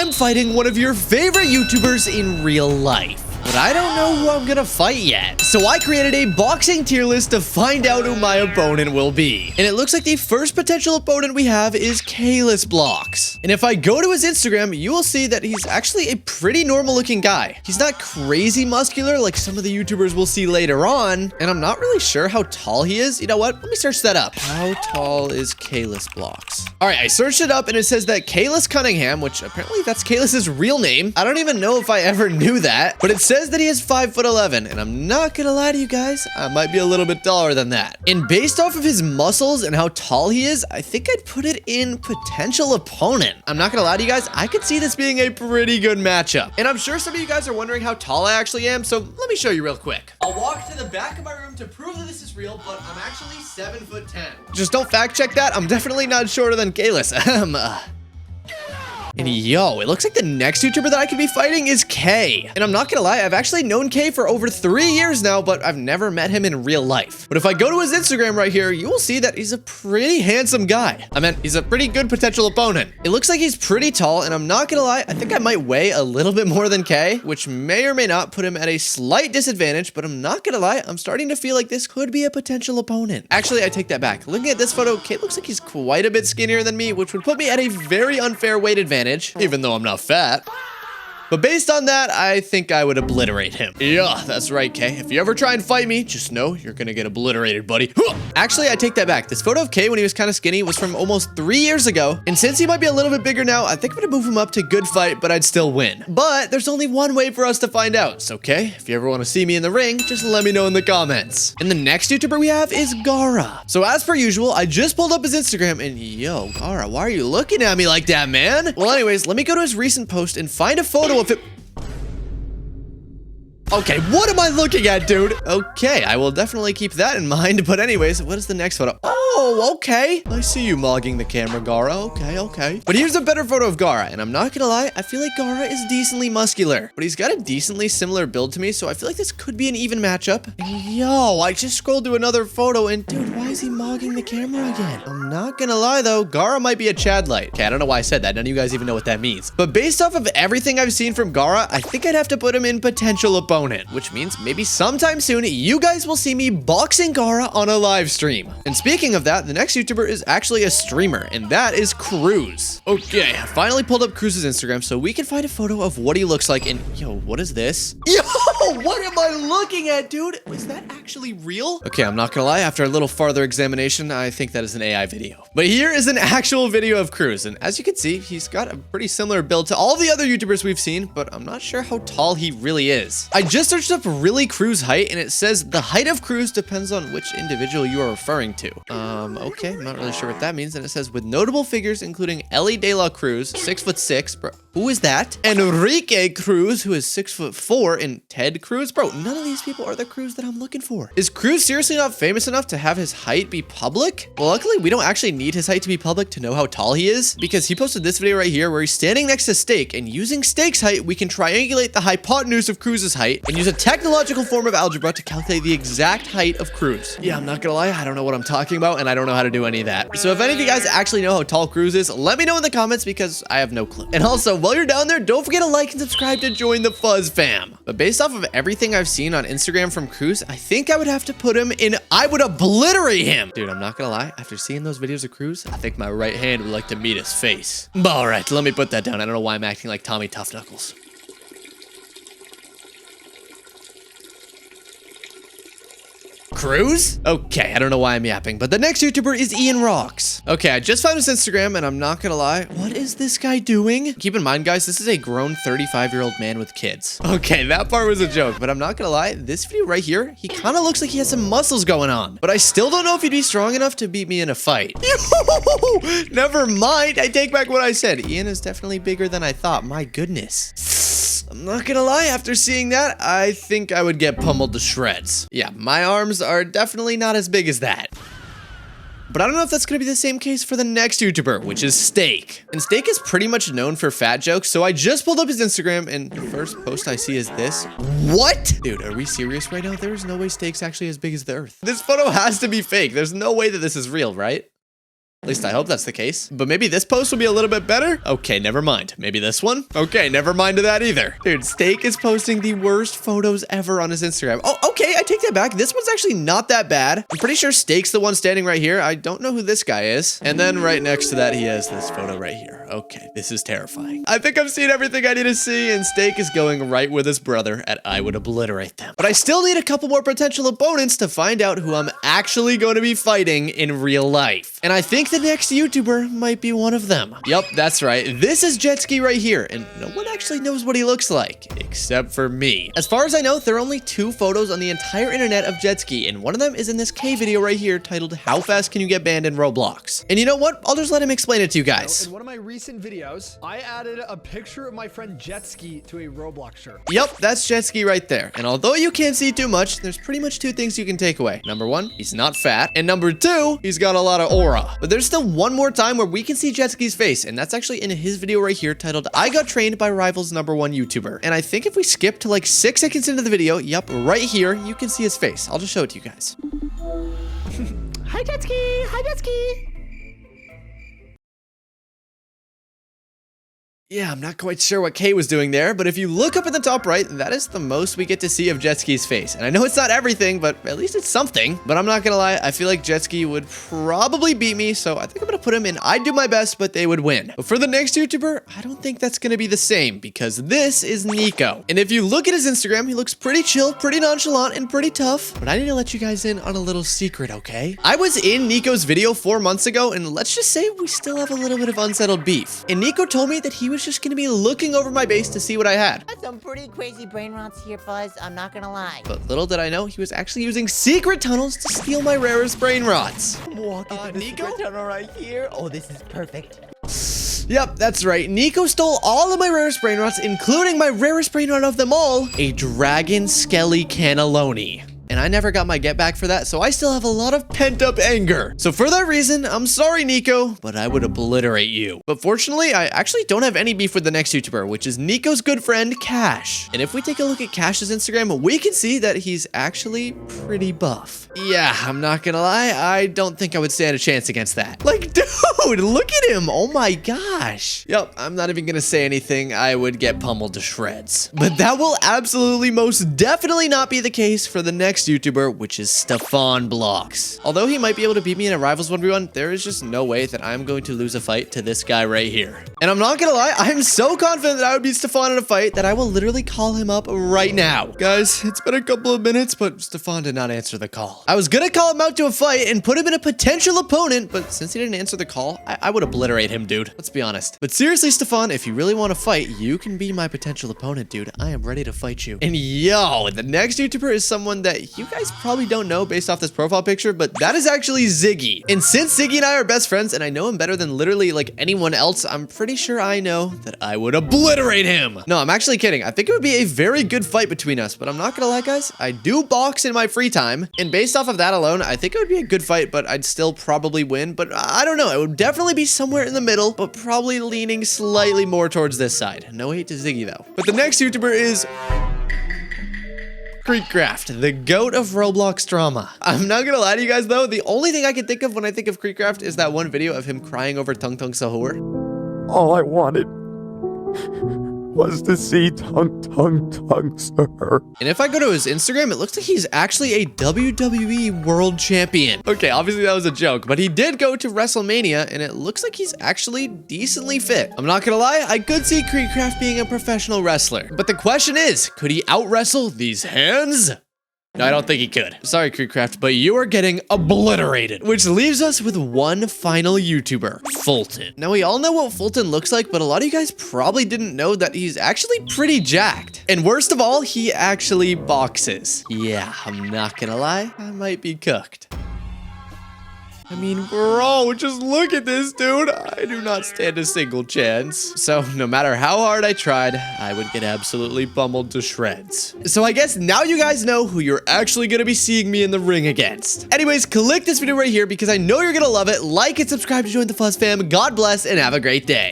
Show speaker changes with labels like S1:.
S1: I'm fighting one of your favorite YouTubers in real life. But I don't know who I'm gonna fight yet. So I created a boxing tier list to find out who my opponent will be. And it looks like the first potential opponent we have is Kalis Blocks. And if I go to his Instagram, you will see that he's actually a pretty normal looking guy. He's not crazy muscular like some of the YouTubers we'll see later on. And I'm not really sure how tall he is. You know what? Let me search that up. How tall is Kalis Blocks? All right, I searched it up and it says that Kalis Cunningham, which apparently that's Kalis's real name. I don't even know if I ever knew that, but it says that he is 5'11", and I'm not gonna lie to you guys, I might be a little bit taller than that. And based off of his muscles and how tall he is, I think I'd put it in potential opponent. I'm not gonna lie to you guys, I could see this being a pretty good matchup. And I'm sure some of you guys are wondering how tall I actually am, so let me show you real quick. I'll walk to the back of my room to prove that this is real, but I'm actually 7'10". Just don't fact check that, I'm definitely not shorter than Kalis. And yo, it looks like the next YouTuber that I could be fighting is Kay. And I'm not gonna lie, I've actually known Kay for over 3 years now, but I've never met him in real life. But if I go to his Instagram right here, you will see that he's a pretty handsome guy. I mean, he's a pretty good potential opponent. It looks like he's pretty tall, and I'm not gonna lie, I think I might weigh a little bit more than Kay, which may or may not put him at a slight disadvantage, but I'm not gonna lie, I'm starting to feel like this could be a potential opponent. Actually, I take that back. Looking at this photo, Kay looks like he's quite a bit skinnier than me, which would put me at a very unfair weight advantage, even though I'm not fat. But based on that, I think I would obliterate him. Yeah, that's right, Kay. If you ever try and fight me, just know you're gonna get obliterated, buddy. Actually, I take that back. This photo of Kay when he was kind of skinny was from almost 3 years ago. And since he might be a little bit bigger now, I think I'm gonna move him up to good fight, but I'd still win. But there's only one way for us to find out. So, Kay, if you ever want to see me in the ring, just let me know in the comments. And the next YouTuber we have is Gara. So as per usual, I just pulled up his Instagram and yo, Gara, why are you looking at me like that, man? Well, anyways, let me go to his recent post and find a photo of it. Okay, what am I looking at, dude? Okay, I will definitely keep that in mind. But anyways, what is the next photo? Oh, okay. I see you mogging the camera, Gara. Okay. But here's a better photo of Gara. And I'm not gonna lie, I feel like Gara is decently muscular. But he's got a decently similar build to me, so I feel like this could be an even matchup. And yo, I just scrolled to another photo and dude, why is he mogging the camera again? I'm not gonna lie though, Gara might be a Chad light. Okay, I don't know why I said that. None of you guys even know what that means. But based off of everything I've seen from Gara, I think I'd have to put him in potential opponent. Which means maybe sometime soon you guys will see me boxing Gara on a live stream. And speaking of that, the next YouTuber is actually a streamer, and that is Cruz. Okay, I finally pulled up Cruz's Instagram so we can find a photo of what he looks like. And yo, what is this? Yo, what am I looking at, dude? Is that actually real? Okay, I'm not gonna lie, after a little farther examination, I think that is an AI video. But here is an actual video of Cruz, and as you can see, he's got a pretty similar build to all the other YouTubers we've seen, but I'm not sure how tall he really is. I just searched up really Cruz height, and it says the height of Cruz depends on which individual you are referring to. Okay, I'm not really sure what that means. And it says with notable figures including Ellie De La Cruz, 6'6", bro. Who is that? Enrique Cruz, who is 6'4", and Ted Cruz. Bro, none of these people are the Cruz that I'm looking for. Is Cruz seriously not famous enough to have his height be public? Well, luckily, we don't actually need his height to be public to know how tall he is, because he posted this video right here where he's standing next to Steak, and using Steak's height, we can triangulate the hypotenuse of Cruz's height and use a technological form of algebra to calculate the exact height of Cruz. Yeah, I'm not gonna lie, I don't know what I'm talking about, and I don't know how to do any of that. So if any of you guys actually know how tall Cruz is, let me know in the comments because I have no clue. And also, while you're down there, don't forget to like and subscribe to join the Fuzz fam. But based off of everything I've seen on Instagram from Cruz, I think I would have to put him in, I would obliterate him. Dude, I'm not gonna lie, after seeing those videos of Cruz, I think my right hand would like to meet his face. All right, let me put that down. I don't know why I'm acting like Tommy Tough Knuckles. Cruz? Okay, I don't know why I'm yapping, but the next YouTuber is Ian Rocks. Okay, I just found his Instagram, and I'm not gonna lie, what is this guy doing? Keep in mind, guys, this is a grown 35-year-old man with kids. Okay, that part was a joke, but I'm not gonna lie, this video right here, he kind of looks like he has some muscles going on, but I still don't know if he'd be strong enough to beat me in a fight. Never mind, I take back what I said. Ian is definitely bigger than I thought, my goodness. I'm not gonna lie, after seeing that, I think I would get pummeled to shreds. Yeah, my arms are definitely not as big as that. But I don't know if that's gonna be the same case for the next YouTuber, which is Steak. And Steak is pretty much known for fat jokes, so I just pulled up his Instagram, and the first post I see is this. What? Dude, are we serious right now? There is no way Steak's actually as big as the Earth. This photo has to be fake. There's no way that this is real, right? At least I hope that's the case. But maybe this post will be a little bit better? Okay, never mind. Maybe this one? Okay, never mind to that either. Dude, Steak is posting the worst photos ever on his Instagram. Oh, okay, I take that back. This one's actually not that bad. I'm pretty sure Steak's the one standing right here. I don't know who this guy is. And then right next to that, he has this photo right here. Okay, this is terrifying. I think I've seen everything I need to see, and Steak is going right with his brother, and I would obliterate them. But I still need a couple more potential opponents to find out who I'm actually going to be fighting in real life. And I think the next YouTuber might be one of them. Yep, that's right. This is Jetski right here, and no one actually knows what he looks like, except for me. As far as I know, there are only 2 photos on the entire internet of Jetski, and one of them is in this K video right here titled How Fast Can You Get Banned in Roblox? And you know what? I'll just let him explain it to you guys.
S2: In one of my recent videos, I added a picture of my friend Jetski to a Roblox shirt.
S1: Yep, that's Jetski right there. And although you can't see too much, there's pretty much 2 things you can take away. Number 1, he's not fat. And number 2, he's got a lot of aura. But there's still one more time where we can see Jetski's face, and that's actually in his video right here titled I Got Trained by Rival's #1 YouTuber. And I think if we skip to like 6 seconds into the video, yep, right here, you can see his face. I'll just show it to you guys.
S2: Hi, Jetski! Hi, Jetski!
S1: Yeah, I'm not quite sure what Kay was doing there, but if you look up at the top right, that is the most we get to see of Jetski's face. And I know it's not everything, but at least it's something. But I'm not gonna lie, I feel like Jetski would probably beat me, so I think I'm gonna put him in I'd do my best, but they would win. But for the next YouTuber, I don't think that's gonna be the same, because this is Nico. And if you look at his Instagram, he looks pretty chill, pretty nonchalant, and pretty tough. But I need to let you guys in on a little secret, okay? I was in Nico's video 4 months ago, and let's just say we still have a little bit of unsettled beef. And Nico told me that he was just gonna be looking over my base to see what I had.
S3: Got some pretty crazy brain rots here, Buzz. I'm not gonna lie.
S1: But little did I know, he was actually using secret tunnels to steal my rarest brain rots.
S3: I'm walking through the
S1: Nico?
S3: secret tunnel right here. Oh, this is perfect.
S1: Yep, that's right. Nico stole all of my rarest brain rots, including my rarest brain rot of them all, a dragon skelly cannelloni. And I never got my get back for that, so I still have a lot of pent-up anger. So for that reason, I'm sorry, Nico, but I would obliterate you. But fortunately, I actually don't have any beef with the next YouTuber, which is Nico's good friend, Cash. And if we take a look at Cash's Instagram, we can see that he's actually pretty buff. Yeah, I'm not gonna lie, I don't think I would stand a chance against that. Like, dude, look at him. Oh my gosh. Yep, I'm not even gonna say anything. I would get pummeled to shreds. But that will absolutely most definitely not be the case for the next YouTuber, which is Stefan Blocks. Although he might be able to beat me in a Rivals 1v1, there is just no way that I'm going to lose a fight to this guy right here. And I'm not gonna lie, I'm so confident that I would beat Stefan in a fight that I will literally call him up right now. Guys, it's been a couple of minutes, but Stefan did not answer the call. I was gonna call him out to a fight and put him in a potential opponent, but since he didn't answer the call, I would obliterate him, dude. Let's be honest. But seriously, Stefan, if you really want to fight, you can be my potential opponent, dude. I am ready to fight you. And yo, the next YouTuber is someone that you guys probably don't know based off this profile picture, but that is actually Ziggy. And since Ziggy and I are best friends, and I know him better than literally like anyone else, I'm pretty sure I know that I would obliterate him. No, I'm actually kidding. I think it would be a very good fight between us, but I'm not gonna lie, guys. I do box in my free time, and based off of that alone, I think it would be a good fight, but I'd still probably win. But I don't know. It would definitely be somewhere in the middle, but probably leaning slightly more towards this side. No hate to Ziggy, though. But the next YouTuber is Creekcraft, the goat of Roblox drama. I'm not gonna lie to you guys though, the only thing I can think of when I think of Creekcraft is that one video of him crying over Tung Tung Sahur.
S4: All I wanted was to see Tung Sir.
S1: And if I go to his Instagram, it looks like he's actually a WWE World Champion. Okay, obviously that was a joke, but he did go to WrestleMania, and it looks like he's actually decently fit. I'm not gonna lie, I could see Creekcraft being a professional wrestler. But the question is, could he out-wrestle these hands? No, I don't think he could. Sorry, Creekcraft, but you are getting obliterated. Which leaves us with one final YouTuber, Fulton. Now, we all know what Fulton looks like, but a lot of you guys probably didn't know that he's actually pretty jacked. And worst of all, he actually boxes. Yeah, I'm not gonna lie, I might be cooked. I mean, bro, just look at this, dude. I do not stand a single chance. So no matter how hard I tried, I would get absolutely bummeled to shreds. So I guess now you guys know who you're actually gonna be seeing me in the ring against. Anyways, click this video right here because I know you're gonna love it. Like and subscribe to join the Fuzz fam. God bless and have a great day.